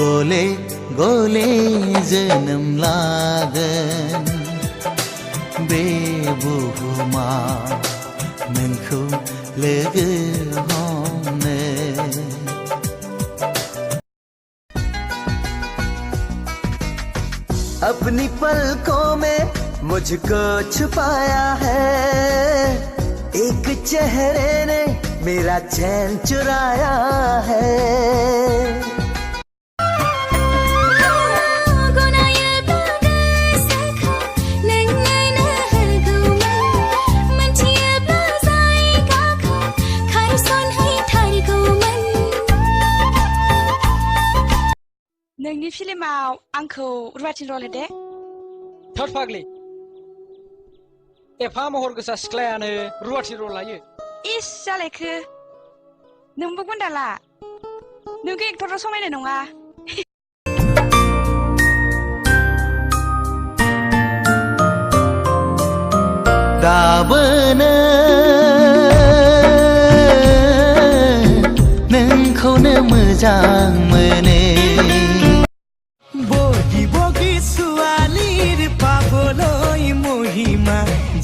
गले गले जोनोम लागोन बे बुहुमाव नोंखौ लोगो हमनो। अपनी पलकों में मुझको छुपाया है, एक चेहरे ने मेरा चैन चुराया है। नोंनि फिल्माव आंखौ रुवाथि रल होदे। थोद फाग्लि, एफा महर गोसा सिख्लायानो रुवाथि रल लायो। इस जालायखो, नोंबो गुन्दाला, नोंखौ एक्टराव समायनाय नङा। दाबोनो नोंखौनो मोजां मोनो। बगि बगि ছোৱালীৰ পাবলৈ মহিমা,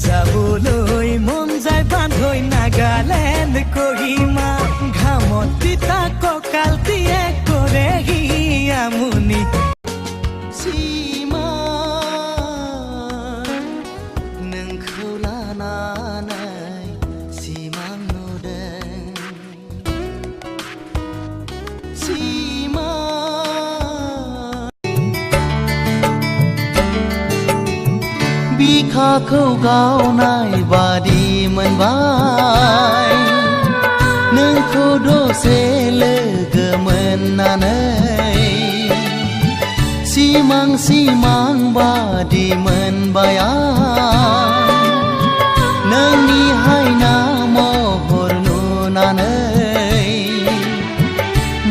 যাবলৈ মন যায় বান্ধৈ নাগালেণ্ড কহিমা। ঘামত তিতা কঁকালটিয়ে কৰেহি আমনি। सीमा नोंखौ लानानै सिमां नुदों। सीमा बिखाखौ गावनाय बादि मोनबाय, नोंखौ दसे लोगो मोननानै। सिमां सिमां बादि मोनबाय आं, नोंनि हायना महर नुनानै।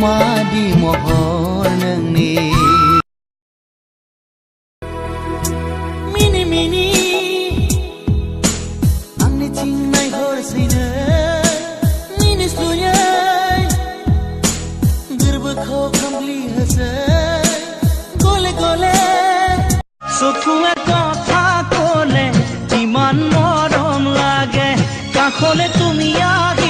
मादि महर नोंनि। मिनि मिनि आंनिथिं नायहरसैनो मिनिस्लुयै, गोरबोखौ खामग्लिहोसै गले गले। চকুৱে কথা কলে ইমান মৰম লাগে, কাষলে তুমি আহি